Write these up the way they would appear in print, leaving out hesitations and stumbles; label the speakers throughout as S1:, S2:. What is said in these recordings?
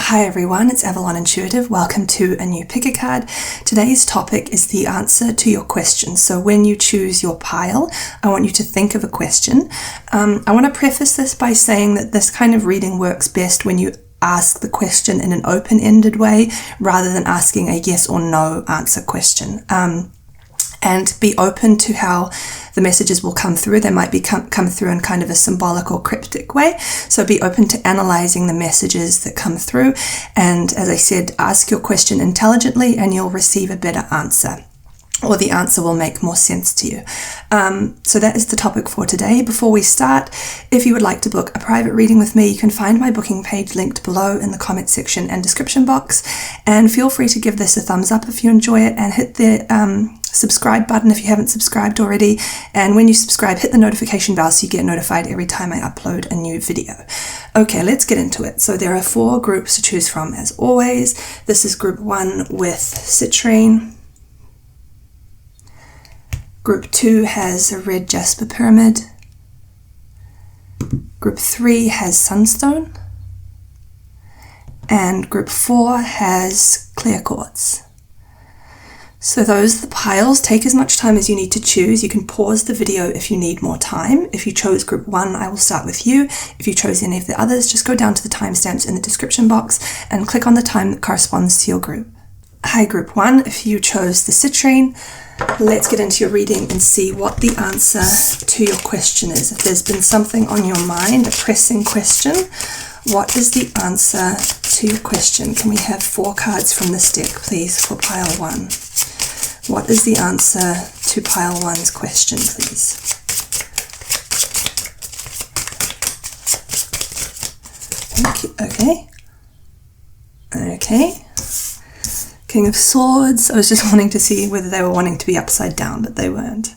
S1: Hi everyone, it's Avalon Intuitive. Welcome to a new pick a card. Today's topic is the answer to your question. So when you choose your pile, I want you to think of a question. I want to preface this by saying that this kind of reading works best when you ask the question in an open-ended way rather than asking a yes or no answer question. And be open to how the messages will come through. They might be come through in kind of a symbolic or cryptic way. So be open to analyzing the messages that come through. And as I said, ask your question intelligently and you'll receive a better answer, or the answer will make more sense to you. So that is the topic for today. Before we start, if you would like to book a private reading with me, you can find my booking page linked below in the comment section and description box. And feel free to give this a thumbs up if you enjoy it, and hit the subscribe button if you haven't subscribed already. And when you subscribe, hit the notification bell so you get notified every time I upload a new video. Okay, let's get into it. So there are 4 groups to choose from as always. This is group 1 with citrine. Group 2 has a red jasper pyramid. Group 3 has sunstone. And group 4 has clear quartz. So those are the piles. Take as much time as you need to choose. You can pause the video if you need more time. If you chose group 1, I will start with you. If you chose any of the others, just go down to the timestamps in the description box and click on the time that corresponds to your group. Hi group 1, if you chose the citrine, let's get into your reading and see what the answer to your question is. If there's been something on your mind, a pressing question, what is the answer to your question? Can we have 4 cards from this deck, please, for pile 1? What is the answer to pile 1's question, please? Thank you. Okay. King of Swords. I was just wanting to see whether they were wanting to be upside down, but they weren't.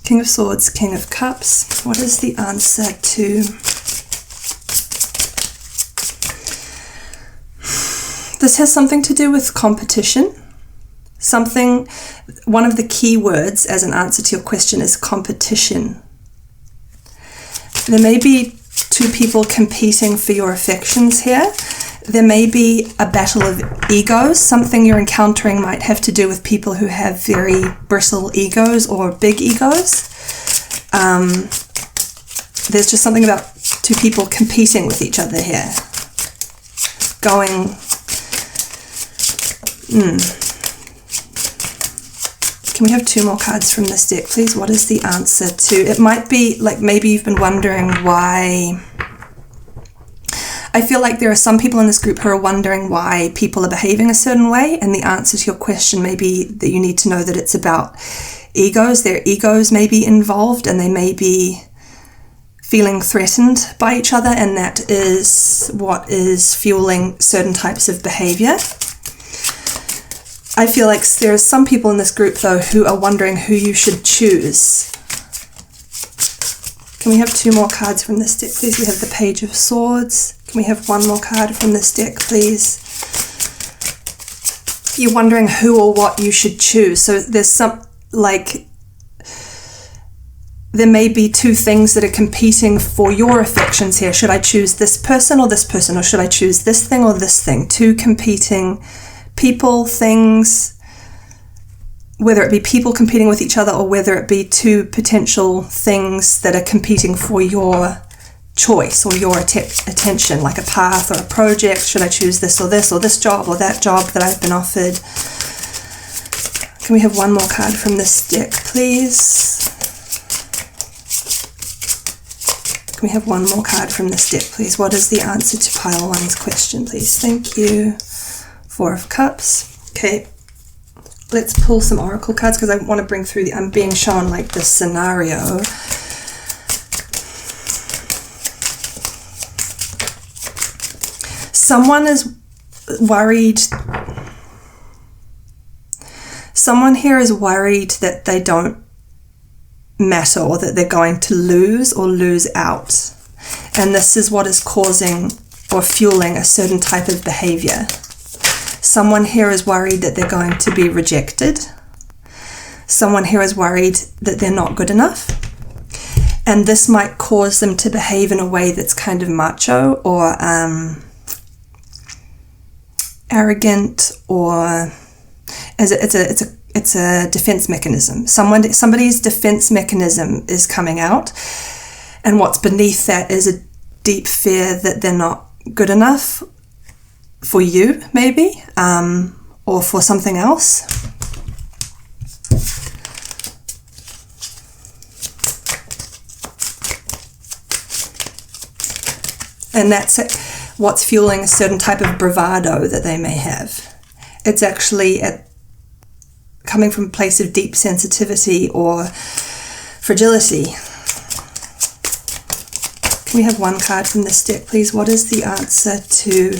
S1: King of Swords, King of Cups. What is the answer to... This has something to do with competition. One of the key words as an answer to your question is competition. There may be 2 people competing for your affections here. There may be a battle of egos. Something you're encountering might have to do with people who have very brittle egos or big egos. There's just something about 2 people competing with each other here. Can we have 2 more cards from this deck, please? What is the answer to... It might be like maybe you've been wondering why... I feel like there are some people in this group who are wondering why people are behaving a certain way, and the answer to your question may be that you need to know that it's about egos. Their egos may be involved and they may be feeling threatened by each other, and that is what is fueling certain types of behavior. I feel like there are some people in this group, though, who are wondering who you should choose. Can we have 2 more cards from this deck, please? We have the Page of Swords. Can we have 1 more card from this deck, please? You're wondering who or what you should choose. So there's there may be 2 things that are competing for your affections here. Should I choose this person, or should I choose this thing or this thing? 2 competing people, things, whether it be people competing with each other or whether it be 2 potential things that are competing for your choice or your attention, like a path or a project. Should I choose this or this job or that job that I've been offered? Can we have 1 more card from this deck, please? Can we have 1 more card from this deck, please? What is the answer to pile 1's question, please? Thank you. 4 of Cups. Okay, let's pull some oracle cards because I want to bring through I'm being shown like this scenario. Someone is worried. Someone here is worried that they don't matter, or that they're going to lose or lose out. And this is what is causing or fueling a certain type of behavior. Someone here is worried that they're going to be rejected. Someone here is worried that they're not good enough. And this might cause them to behave in a way that's kind of macho or arrogant, or it's a defense mechanism. Somebody's defense mechanism is coming out, and what's beneath that is a deep fear that they're not good enough for you, maybe, or for something else. And that's what's fueling a certain type of bravado that they may have. It's actually coming from a place of deep sensitivity or fragility. Can we have one card from this deck, please? What is the answer to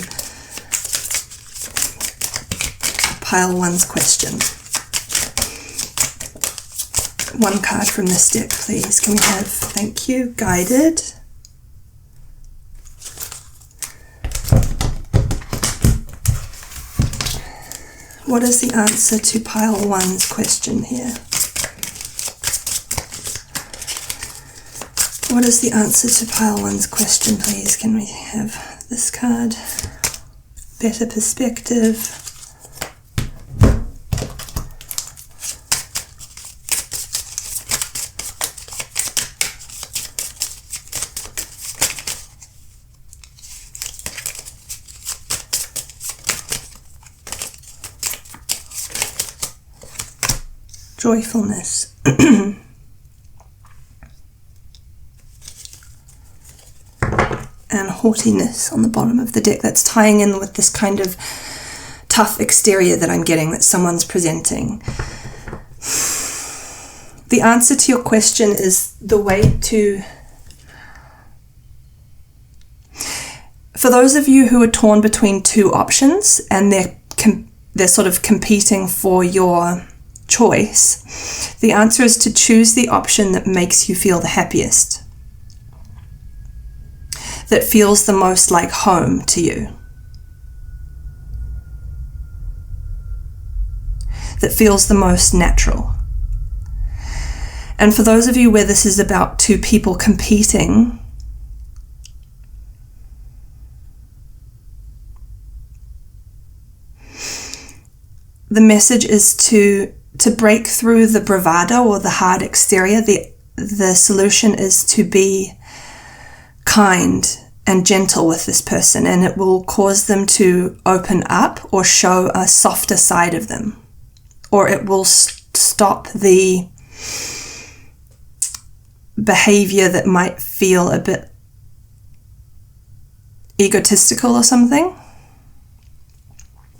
S1: pile 1's question? One card from this deck, please. Can we have, thank you, guided. What is the answer to pile 1's question here? What is the answer to pile 1's question, please? Can we have this card? Better perspective. Joyfulness. And haughtiness on the bottom of the deck. That's tying in with this kind of tough exterior that I'm getting, that someone's presenting. The answer to your question is the way to... For those of you who are torn between two options and they're sort of competing for your choice, the answer is to choose the option that makes you feel the happiest, that feels the most like home to you, that feels the most natural. And for those of you where this is about two people competing, the message is to break through the bravado or the hard exterior. The solution is to be kind and gentle with this person, and it will cause them to open up or show a softer side of them, or it will stop the behavior that might feel a bit egotistical or something.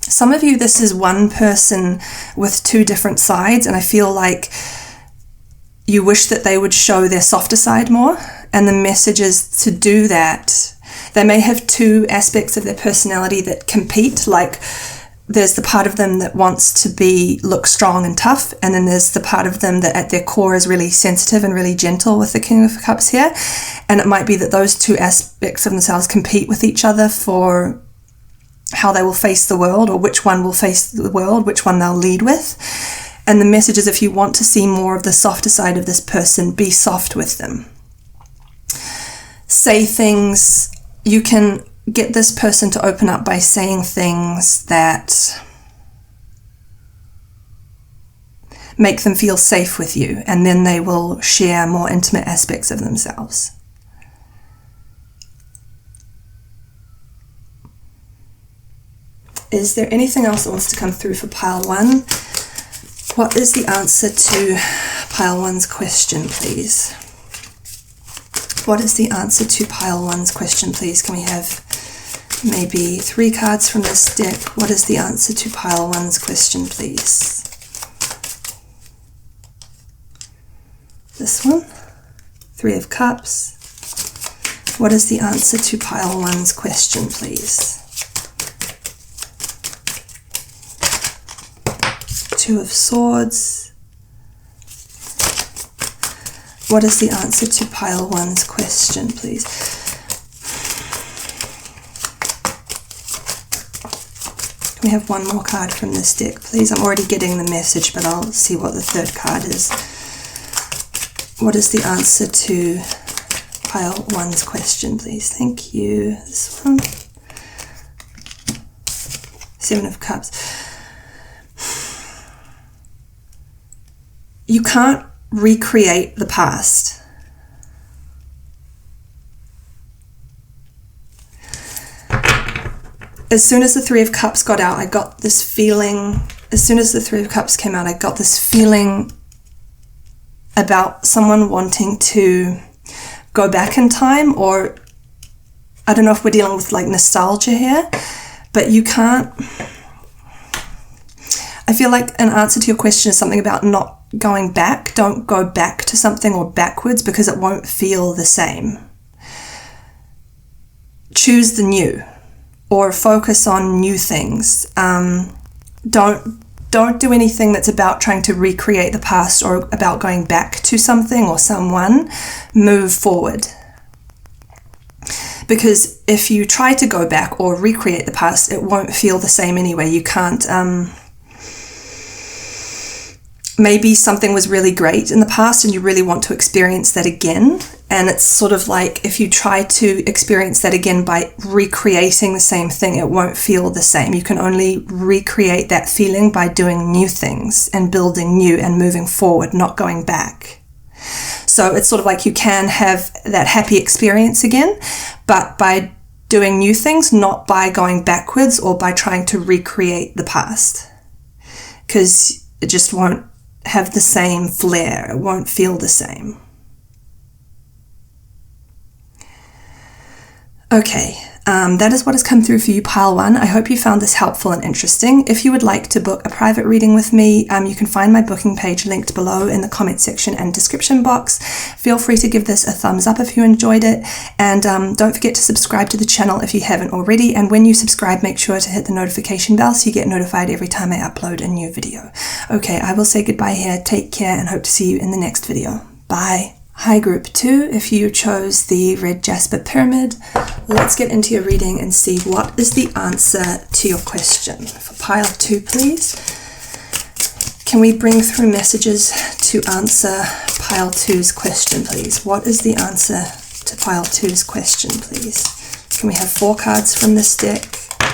S1: Some of you, this is one person with two different sides, and I feel like you wish that they would show their softer side more, and the message is to do that. They may have two aspects of their personality that compete, like there's the part of them that wants to look strong and tough, and then there's the part of them that at their core is really sensitive and really gentle with the King of Cups here. And it might be that those two aspects of themselves compete with each other for how they will face the world, or which one will face the world, which one they'll lead with. And the message is, if you want to see more of the softer side of this person, be soft with them. Say things, you can get this person to open up by saying things that make them feel safe with you, and then they will share more intimate aspects of themselves. Is there anything else that wants to come through for pile 1? What is the answer to pile 1's question, please? What is the answer to pile 1's question, please? Can we have maybe 3 cards from this deck? What is the answer to pile 1's question, please? This one, 3 of Cups. What is the answer to pile 1's question, please? 2 of Swords. What is the answer to pile 1's question, please? Can we have one more card from this deck, please? I'm already getting the message, but I'll see what the 3rd card is. What is the answer to pile 1's question, please? Thank you. This one. Seven of Cups. You can't recreate the past. As soon as the Three of Cups got out, I got this feeling, as soon as the Three of Cups came out, I got this feeling about someone wanting to go back in time, or I don't know if we're dealing with like nostalgia here, but you can't, I feel like an answer to your question is something about not going back. Don't go back to something or backwards because it won't feel the same. Choose the new, or focus on new things. Don't do anything that's about trying to recreate the past or about going back to something or someone. Move forward. Because if you try to go back or recreate the past, it won't feel the same anyway. You can't, maybe something was really great in the past and you really want to experience that again. And it's sort of like if you try to experience that again by recreating the same thing, it won't feel the same. You can only recreate that feeling by doing new things and building new and moving forward, not going back. So it's sort of like you can have that happy experience again, but by doing new things, not by going backwards or by trying to recreate the past. Because it just won't have the same flair. It won't feel the same. Okay, that is what has come through for you, Pile 1. I hope you found this helpful and interesting. If you would like to book a private reading with me, you can find my booking page linked below in the comment section and description box. Feel free to give this a thumbs up if you enjoyed it, and don't forget to subscribe to the channel if you haven't already, and when you subscribe, make sure to hit the notification bell so you get notified every time I upload a new video. Okay, I will say goodbye here, take care, and hope to see you in the next video. Bye! Hi Group 2, if you chose the Red Jasper Pyramid, let's get into your reading and see what is the answer to your question. For Pile 2, please, can we bring through messages to answer Pile 2's question, please? What is the answer to Pile 2's question, please? Can we have 4 cards from this deck?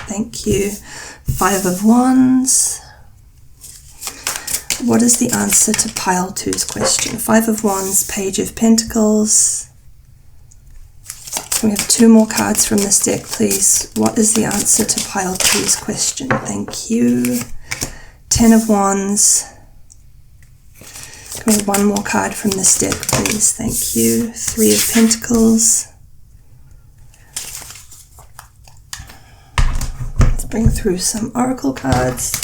S1: Thank you. 5 of Wands. What is the answer to Pile 2's question? 5 of Wands, Page of Pentacles. Can we have 2 more cards from this deck, please? What is the answer to Pile 2's question? Thank you. 10 of Wands. Can we have 1 more card from this deck, please? Thank you. 3 of Pentacles. Let's bring through some Oracle cards.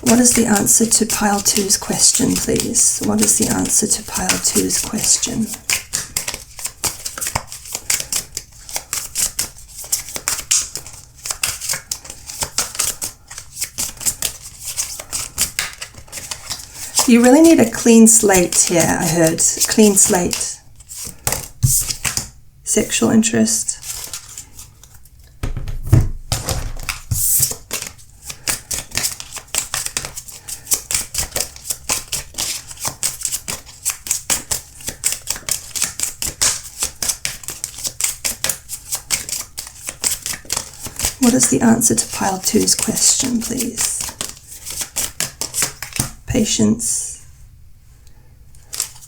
S1: What is the answer to Pile 2's question, please? What is the answer to Pile 2's question? You really need a clean slate here, I heard. Clean slate. Sexual interest. What is the answer to Pile 2's question, please? Patience.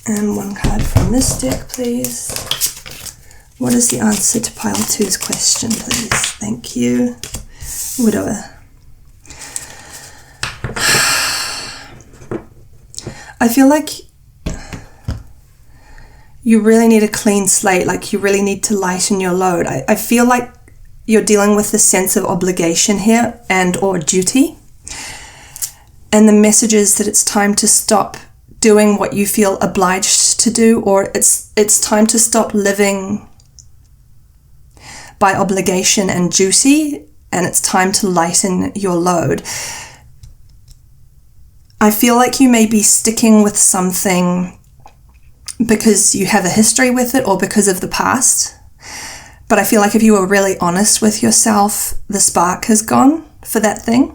S1: And 1 card from this deck, please. What is the answer to Pile 2's question, please? Thank you. Widower. I feel like you really need a clean slate, like you really need to lighten your load. I feel like you're dealing with the sense of obligation here and or duty. And the message is that it's time to stop doing what you feel obliged to do, or it's time to stop living by obligation and duty, and it's time to lighten your load. I feel like you may be sticking with something because you have a history with it or because of the past. But I feel like if you were really honest with yourself, the spark has gone for that thing.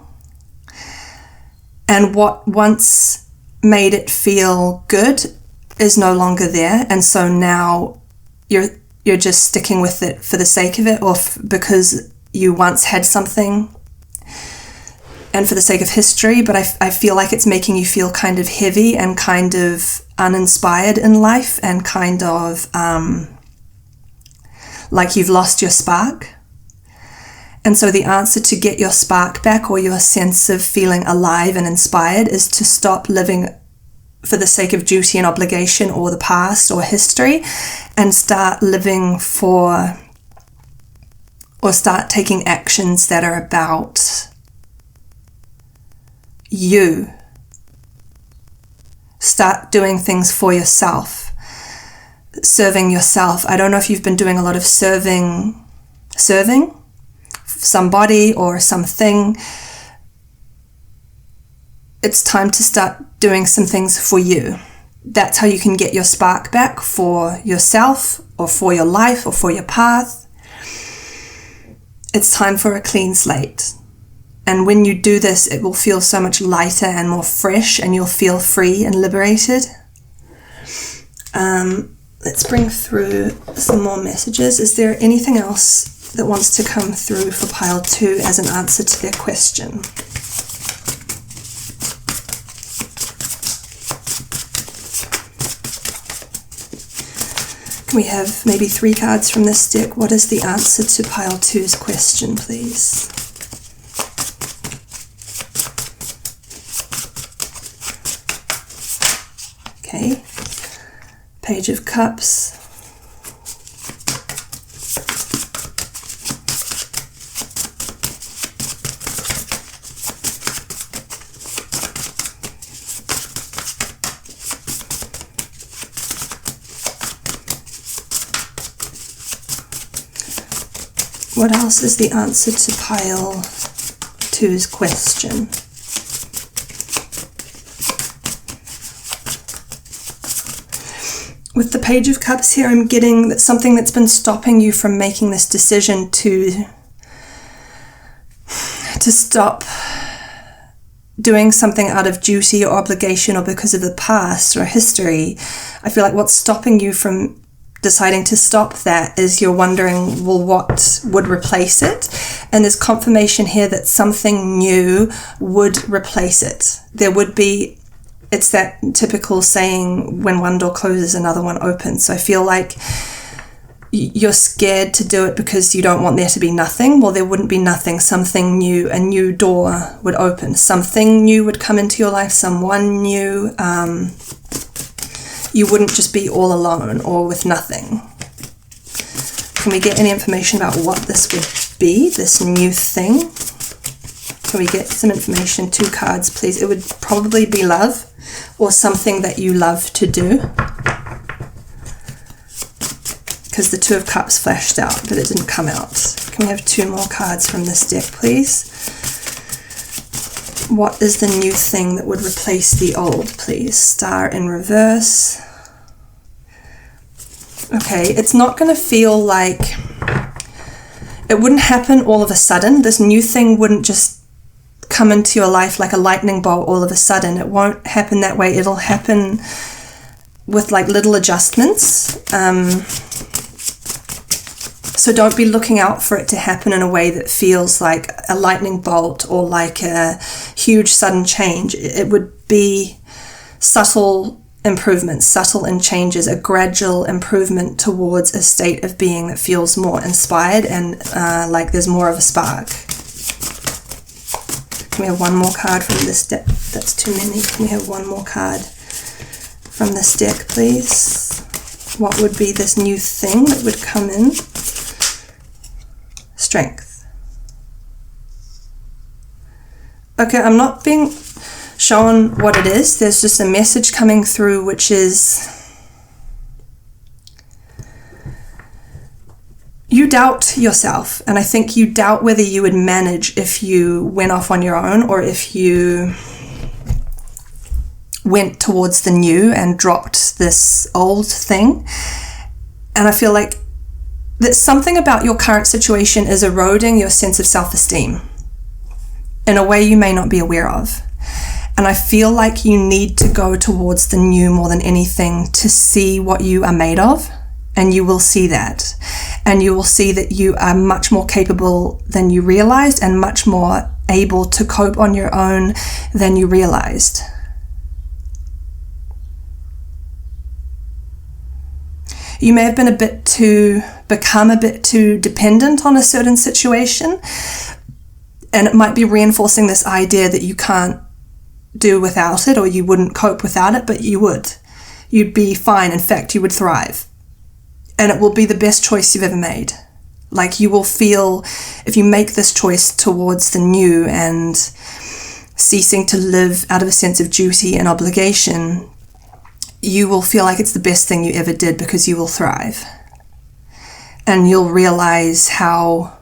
S1: And what once made it feel good is no longer there. And so now you're just sticking with it for the sake of it, or because you once had something and for the sake of history, but I feel like it's making you feel kind of heavy and kind of uninspired in life, and kind of like you've lost your spark. And so the answer to get your spark back, or your sense of feeling alive and inspired, is to stop living for the sake of duty and obligation, or the past or history, and start living for, or start taking actions that are about you. Start doing things for yourself, serving yourself. I don't know if you've been doing a lot of serving somebody or something. It's time to start doing some things for you. That's how you can get your spark back for yourself, or for your life, or for your path. It's time for a clean slate. And when you do this, it will feel so much lighter and more fresh, and you'll feel free and liberated. Let's bring through some more messages. Is there anything else that wants to come through for pile 2 as an answer to their question? Can we have maybe 3 cards from this deck? What is the answer to pile 2's question, please? Okay, Page of Cups. What else is the answer to pile 2's question? With the Page of Cups here, I'm getting that something that's been stopping you from making this decision to stop doing something out of duty or obligation, or because of the past or history. I feel like what's stopping you from deciding to stop that is you're wondering, well, what would replace it? And there's confirmation here that something new would replace it. There would be, it's that typical saying, when one door closes, another one opens. So I feel like you're scared to do it because you don't want there to be nothing. Well, there wouldn't be nothing. Something new, a new door would open. Something new would come into your life, someone new. You wouldn't just be all alone or with nothing. Can we get any information about what this would be, this new thing? Can we get some information? 2 cards, please. It would probably be love, or something that you love to do, because the 2 of Cups flashed out, but it didn't come out. Can we have 2 more cards from this deck, please? What is the new thing that would replace the old, please? Star in reverse. Okay, it's not going to feel like, it wouldn't happen all of a sudden. This new thing wouldn't just come into your life like a lightning bolt all of a sudden. It won't happen that way. It'll happen with like little adjustments. So don't be looking out for it to happen in a way that feels like a lightning bolt or like a huge sudden change. It would be subtle improvements, subtle and changes, a gradual improvement towards a state of being that feels more inspired and like there's more of a spark. Can we have 1 more card from this deck? That's too many. Can we have 1 more card from this deck, please? What would be this new thing that would come in? Strength. Okay, I'm not being shown what it is. There's just a message coming through, which is you doubt yourself, and I think you doubt whether you would manage if you went off on your own, or if you went towards the new and dropped this old thing. And I feel like that something about your current situation is eroding your sense of self-esteem in a way you may not be aware of. And I feel like you need to go towards the new more than anything to see what you are made of. And you will see that. And you will see that you are much more capable than you realized, and much more able to cope on your own than you realized. You may have become a bit too dependent on a certain situation, and it might be reinforcing this idea that you can't do without it, or you wouldn't cope without it, but you would. You'd be fine. In fact, you would thrive. And it will be the best choice you've ever made. Like, you will feel, if you make this choice towards the new and ceasing to live out of a sense of duty and obligation, you will feel like it's the best thing you ever did, because you will thrive. And you'll realize how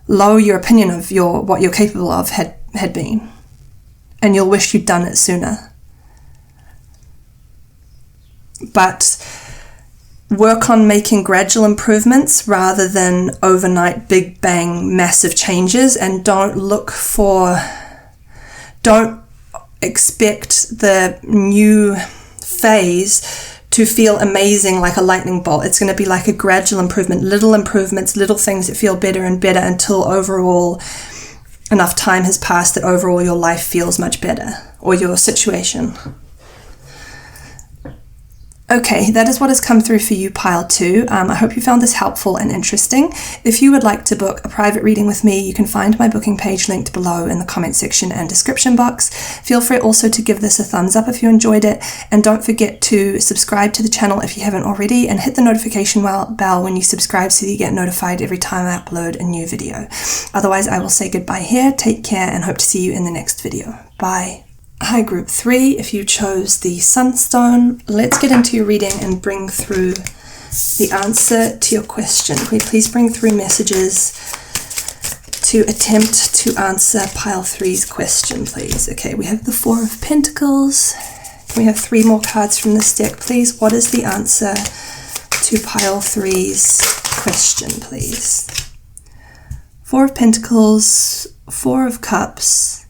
S1: low your opinion of what you're capable of had been. And you'll wish you'd done it sooner. But work on making gradual improvements rather than overnight big bang massive changes, and don't expect the new phase to feel amazing like a lightning bolt. It's going to be like a gradual improvement, little improvements, little things that feel better and better, until overall enough time has passed that overall your life feels much better, or your situation. Okay, that is what has come through for you, pile 2. I hope you found this helpful and interesting. If you would like to book a private reading with me, you can find my booking page linked below in the comment section and description box. Feel free also to give this a thumbs up if you enjoyed it, and don't forget to subscribe to the channel if you haven't already, and hit the notification bell when you subscribe so that you get notified every time I upload a new video. Otherwise, I will say goodbye here, take care, and hope to see you in the next video. Bye. Hi Group 3, if you chose the Sunstone, let's get into your reading and bring through the answer to your question. Can we please bring through messages to attempt to answer pile 3's question, please? Okay, we have the 4 of Pentacles. We have 3 more cards from this deck, please. What is the answer to pile 3's question, please? 4 of Pentacles, 4 of Cups,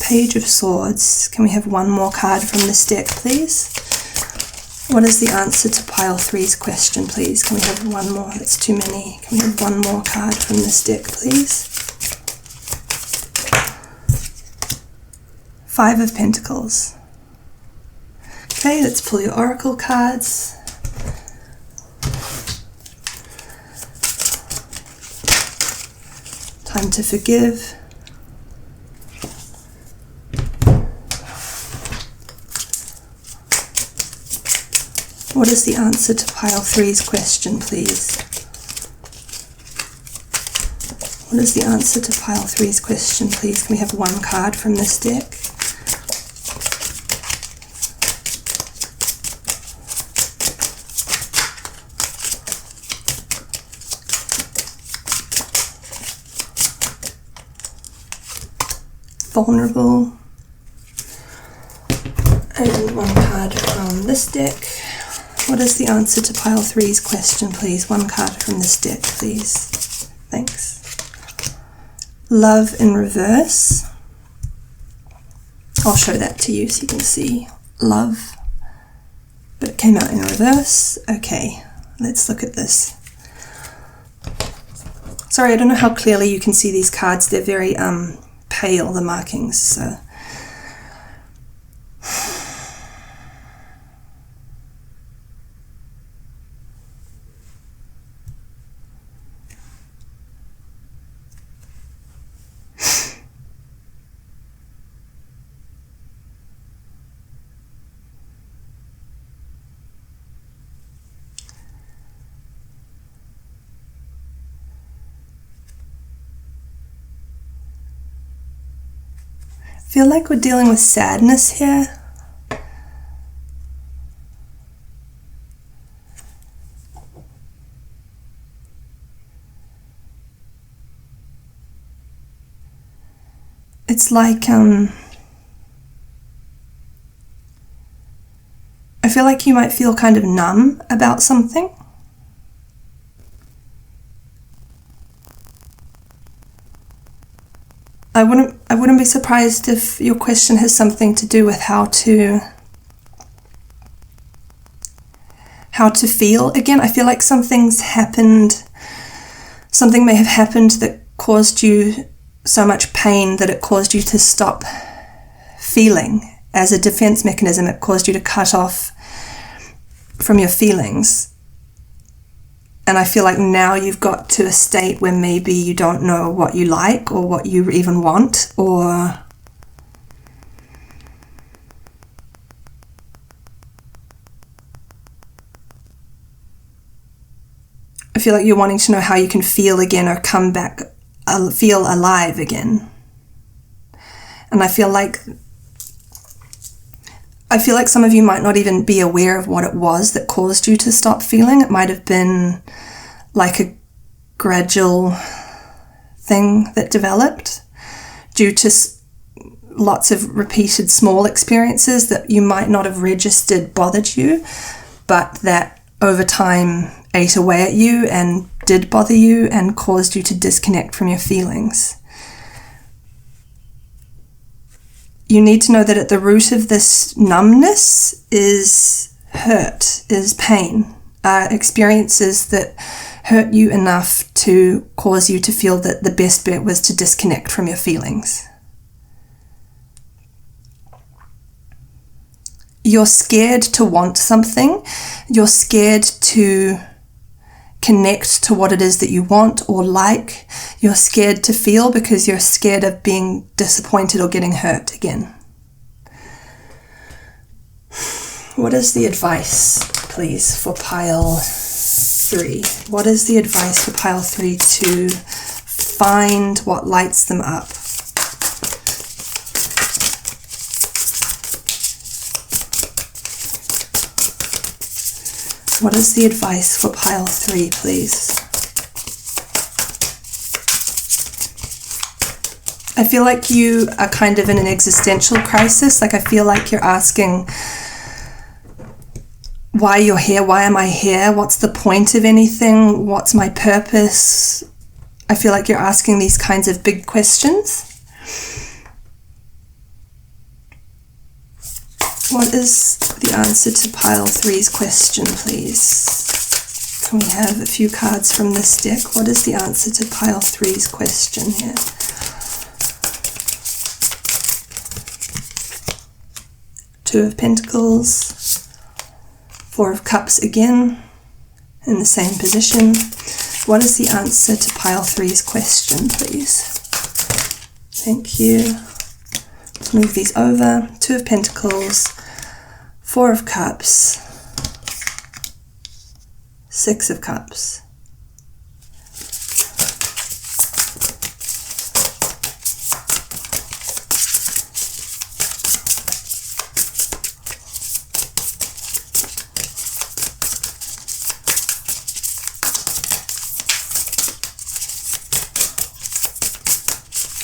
S1: Page of Swords. Can we have one more card from this deck, please? What is the answer to pile 3's question, please? Can we have one more? That's too many. Can we have one more card from this deck, please? 5 of Pentacles. Okay, let's pull your oracle cards. Time to forgive. What is the answer to pile 3's question, please? What is the answer to pile 3's question, please? Can we have one card from this deck? Vulnerable. And one card from this deck. What is the answer to pile 3's question, please? One card from this deck, please. Thanks. Love in reverse. I'll show that to you so you can see love. But it came out in reverse. Okay, let's look at this. Sorry, I don't know how clearly you can see these cards. They're very pale, the markings, so... feel like we're dealing with sadness here. It's like, I feel like you might feel kind of numb about something. I wouldn't be surprised if your question has something to do with how to feel. Again, I feel like something may have happened that caused you so much pain that it caused you to stop feeling. As a defense mechanism, it caused you to cut off from your feelings. And I feel like now you've got to a state where maybe you don't know what you like or what you even want, or I feel like you're wanting to know how you can feel again or come back, feel alive again. And I feel like some of you might not even be aware of what it was that caused you to stop feeling. It might have been like a gradual thing that developed due to lots of repeated small experiences that you might not have registered bothered you, but that over time ate away at you and did bother you and caused you to disconnect from your feelings. You need to know that at the root of this numbness is hurt, is pain, experiences that hurt you enough to cause you to feel that the best bet was to disconnect from your feelings. You're scared to want something. You're scared to connect to what it is that you want or like. You're scared to feel because you're scared of being disappointed or getting hurt again. What is the advice, please, for pile 3? What is the advice for pile 3 to find what lights them up? What is the advice for pile 3, please? I feel like you are kind of in an existential crisis. Like I feel like you're asking why you're here, why am I here? What's the point of anything? What's my purpose? I feel like you're asking these kinds of big questions. What is the answer to pile 3's question, please? Can we have a few cards from this deck? What is the answer to pile 3's question here? Two of Pentacles, Four of Cups again, in the same position. What is the answer to pile 3's question, please? Thank you. Let's move these over. Two of Pentacles, Four of Cups, Six of Cups.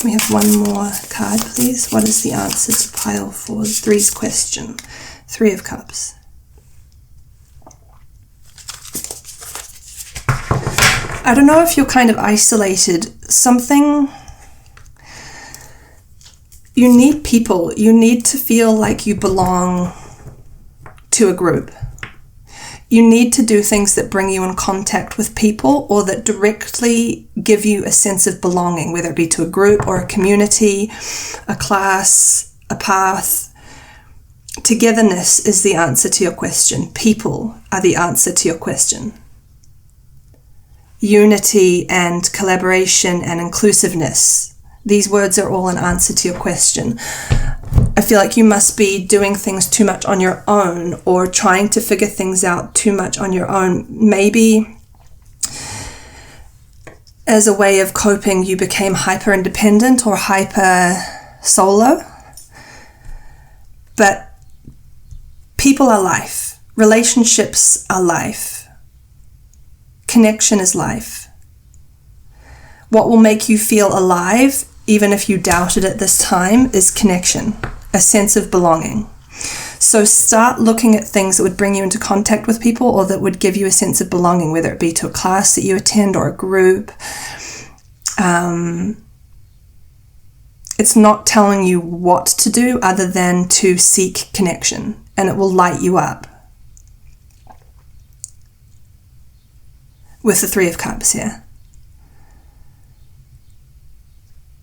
S1: We have one more card, please. What is the answer to pile 3's question? Three of Cups. I don't know if you're kind of isolated. You need people. You need to feel like you belong to a group. You need to do things that bring you in contact with people or that directly give you a sense of belonging, whether it be to a group or a community, a class, a path. Togetherness is the answer to your question. People are the answer to your question. Unity and collaboration and inclusiveness. These words are all an answer to your question. I feel like you must be doing things too much on your own or trying to figure things out too much on your own. Maybe as a way of coping, you became hyper independent or hyper solo. But people are life. Relationships are life. Connection is life. What will make you feel alive, even if you doubt it at this time, is connection, a sense of belonging. So start looking at things that would bring you into contact with people or that would give you a sense of belonging, whether it be to a class that you attend or a group. It's not telling you what to do other than to seek connection, and it will light you up. With the Three of Cups here.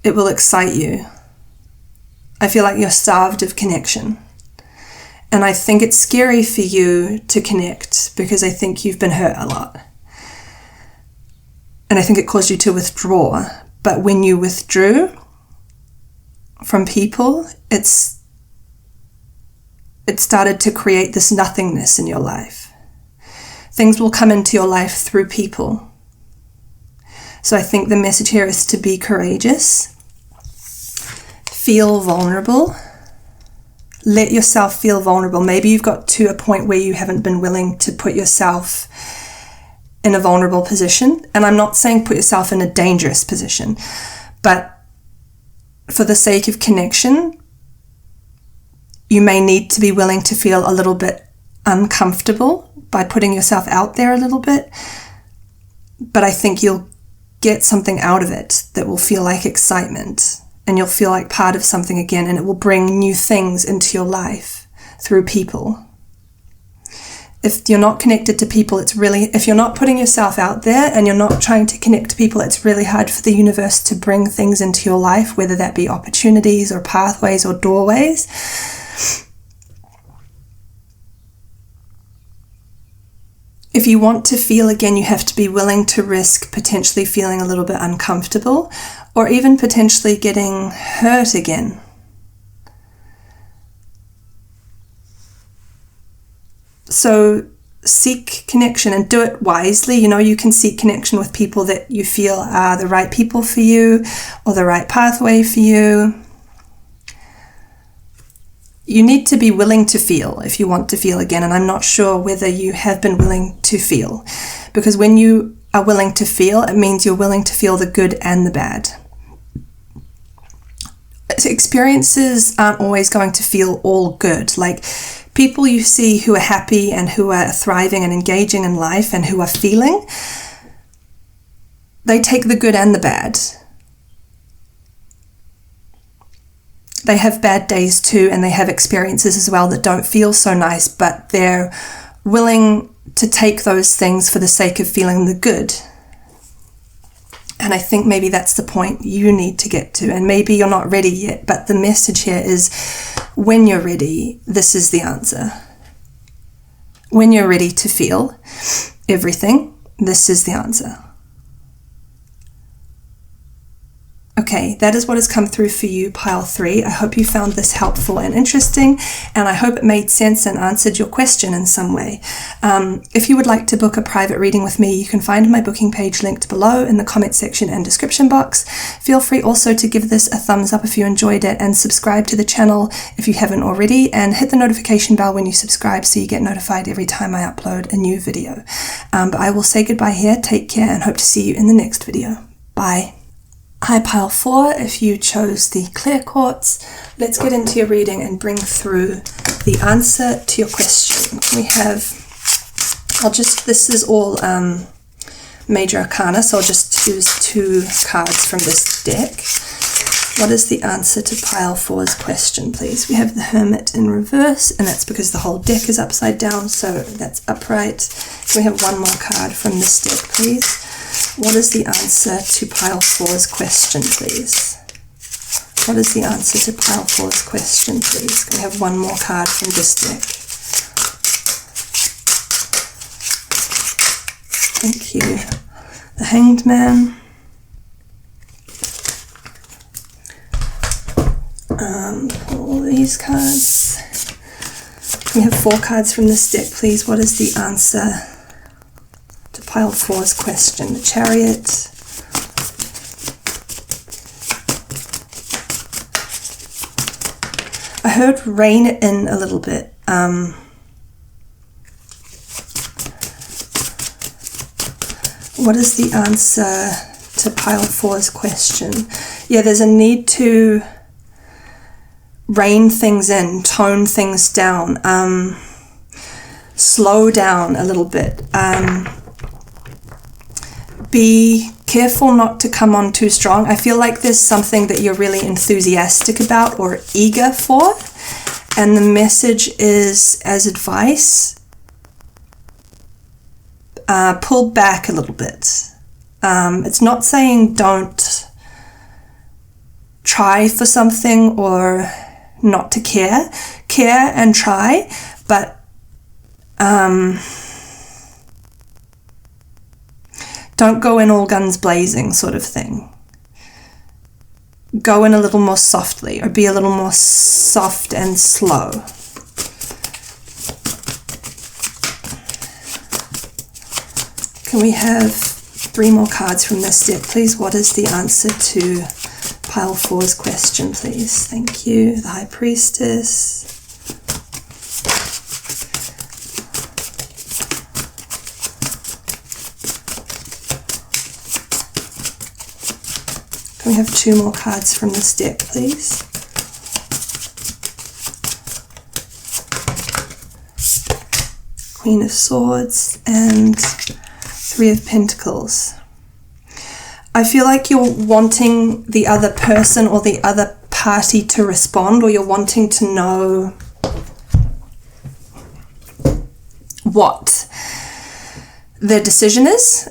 S1: it will excite you. I feel like you're starved of connection. And I think it's scary for you to connect because I think you've been hurt a lot. And I think it caused you to withdraw. But when you withdrew from people, it started to create this nothingness in your life. Things will come into your life through people. So I think the message here is to be courageous, feel vulnerable, let yourself feel vulnerable. Maybe you've got to a point where you haven't been willing to put yourself in a vulnerable position. And I'm not saying put yourself in a dangerous position, but for the sake of connection, you may need to be willing to feel a little bit uncomfortable by putting yourself out there a little bit. But I think you'll get something out of it that will feel like excitement, and you'll feel like part of something again, and it will bring new things into your life through people. If you're not connected to people, if you're not putting yourself out there and you're not trying to connect to people, it's really hard for the universe to bring things into your life, whether that be opportunities or pathways or doorways. If you want to feel again, you have to be willing to risk potentially feeling a little bit uncomfortable or even potentially getting hurt again. So seek connection and do it wisely. You can seek connection with people that you feel are the right people for you or the right pathway for you. You need to be willing to feel if you want to feel again, and I'm not sure whether you have been willing to feel, because when you are willing to feel, it means you're willing to feel the good and the bad. Experiences aren't always going to feel all good. Like people you see who are happy and who are thriving and engaging in life and who are feeling, they take the good and the bad. They have bad days too, and they have experiences as well that don't feel so nice, but they're willing to take those things for the sake of feeling the good. And I think maybe that's the point you need to get to, and maybe you're not ready yet, but the message here is when you're ready, this is the answer. When you're ready to feel everything, this is the answer. Okay, that is what has come through for you, pile 3. I hope you found this helpful and interesting, and I hope it made sense and answered your question in some way. If you would like to book a private reading with me, you can find my booking page linked below in the comment section and description box. Feel free also to give this a thumbs up if you enjoyed it, and subscribe to the channel if you haven't already, and hit the notification bell when you subscribe so you get notified every time I upload a new video. But I will say goodbye here, take care, and hope to see you in the next video. Bye. Hi pile 4, if you chose the clear quartz, let's get into your reading and bring through the answer to your question. This is all major arcana, so I'll just choose 2 cards from this deck. What is the answer to pile 4's question, please? We have the Hermit in reverse, and that's because the whole deck is upside down, so that's upright. Can we have one more card from this deck, please? What is the answer to pile 4's question, please? What is the answer to pile 4's question, please? Can we have one more card from this deck? Thank you. The Hanged Man. All these cards. We have 4 cards from this deck, please. What is the answer to pile 4's question? The Chariot. I heard rein it in a little bit. What is the answer to pile 4's question? Yeah, there's a need to rein things in, tone things down, slow down a little bit. Be careful not to come on too strong. I feel like there's something that you're really enthusiastic about or eager for, and the message is, as advice, pull back a little bit. It's not saying don't try for something or not to care. Care and try, but don't go in all guns blazing sort of thing. Go in a little more softly, or be a little more soft and slow. Can we have 3 more cards from this deck, please? What is the answer to pile 4's question, please? Thank you. The High Priestess. Can we have 2 more cards from this deck, please? Queen of Swords and 3 of Pentacles. I feel like you're wanting the other person or the other party to respond, or you're wanting to know what their decision is.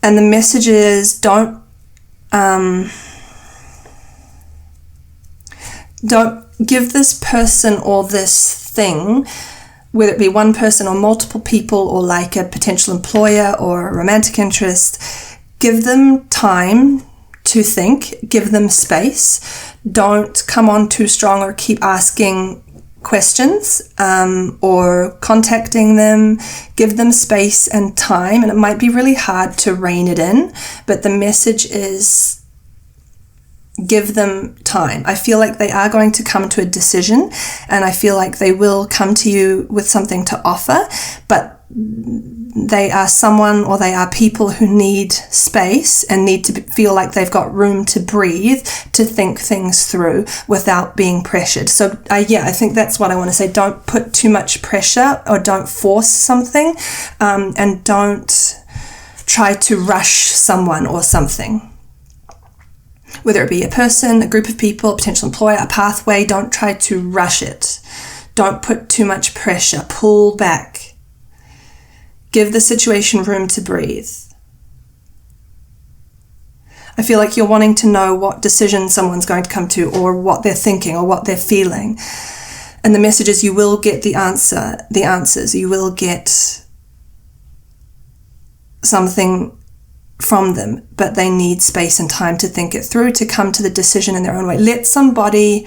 S1: And the message is don't give this person or this thing, whether it be one person or multiple people or like a potential employer or a romantic interest, give them time to think, give them space. Don't come on too strong or keep asking questions or contacting them. Give them space and time, and it might be really hard to rein it in, but the message is give them time. I feel like they are going to come to a decision, and I feel like they will come to you with something to offer, but they are someone, or they are people who need space and need to feel like they've got room to breathe, to think things through without being pressured. So I think that's what I want to say. Don't put too much pressure, or don't force something, and don't try to rush someone or something. Whether it be a person, a group of people, a potential employer, a pathway, don't try to rush it. Don't put too much pressure. Pull back. Give the situation room to breathe. I feel like you're wanting to know what decision someone's going to come to, or what they're thinking, or what they're feeling. And the message is you will get the answers. You will get something from them, but they need space and time to think it through, to come to the decision in their own way. Let somebody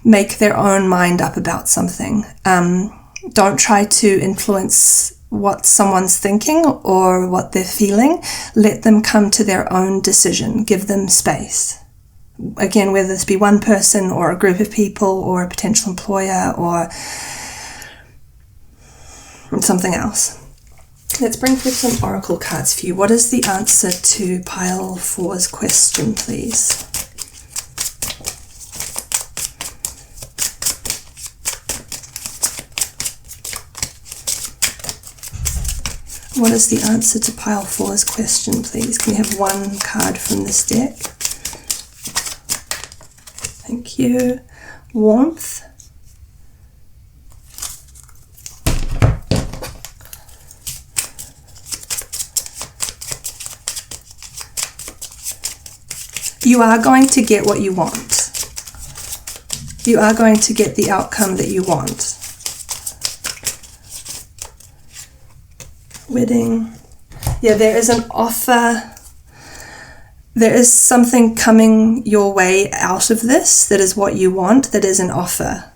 S1: make their own mind up about something. Don't try to influence what someone's thinking or what they're feeling. Let them come to their own decision. Give them space. Again, whether this be one person or a group of people or a potential employer or something else. Let's bring through some oracle cards for you. What is the answer to pile 4's question, please? What is the answer to pile 4's question, please? Can we have 1 card from this deck? Thank you. Warmth. You are going to get what you want. You are going to get the outcome that you want. Wedding. Yeah, there is an offer. There is something coming your way out of this that is what you want, that is an offer.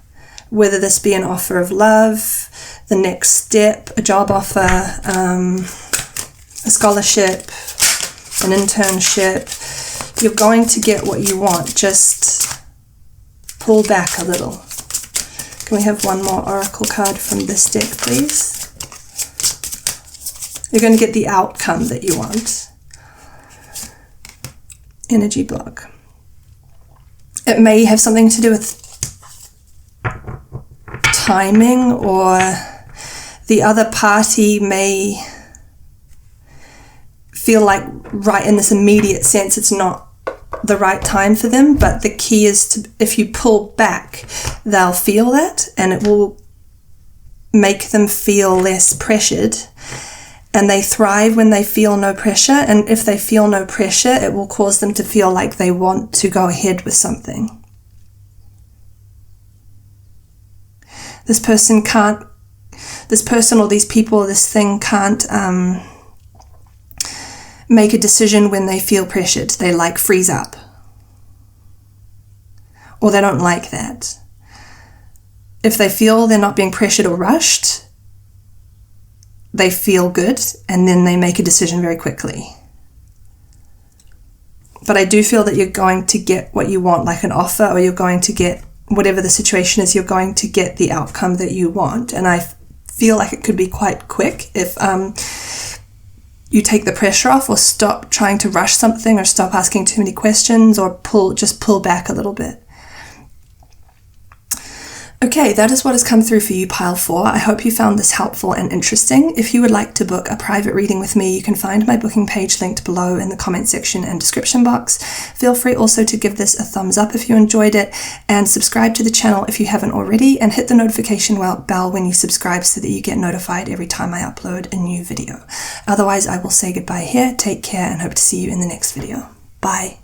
S1: Whether this be an offer of love, the next step, a job offer, a scholarship, an internship. You're going to get what you want. Just pull back a little. Can we have 1 more oracle card from this deck, please? You're going to get the outcome that you want. Energy block. It may have something to do with timing, or the other party may feel like right in this immediate sense it's not the right time for them, but the key is to, if you pull back, they'll feel that, and it will make them feel less pressured, and they thrive when they feel no pressure. And if they feel no pressure, it will cause them to feel like they want to go ahead with something. This person or these people or this thing can't make a decision when they feel pressured. They like freeze up. Or they don't like that. If they feel they're not being pressured or rushed, they feel good, and then they make a decision very quickly. But I do feel that you're going to get what you want, like an offer, or you're going to get, whatever the situation is, you're going to get the outcome that you want. And I feel like it could be quite quick if you take the pressure off, or stop trying to rush something, or stop asking too many questions, or just pull back a little bit. Okay, that is what has come through for you, Pile 4. I hope you found this helpful and interesting. If you would like to book a private reading with me, you can find my booking page linked below in the comment section and description box. Feel free also to give this a thumbs up if you enjoyed it, and subscribe to the channel if you haven't already, and hit the notification bell when you subscribe so that you get notified every time I upload a new video. Otherwise, I will say goodbye here, take care, and hope to see you in the next video. Bye.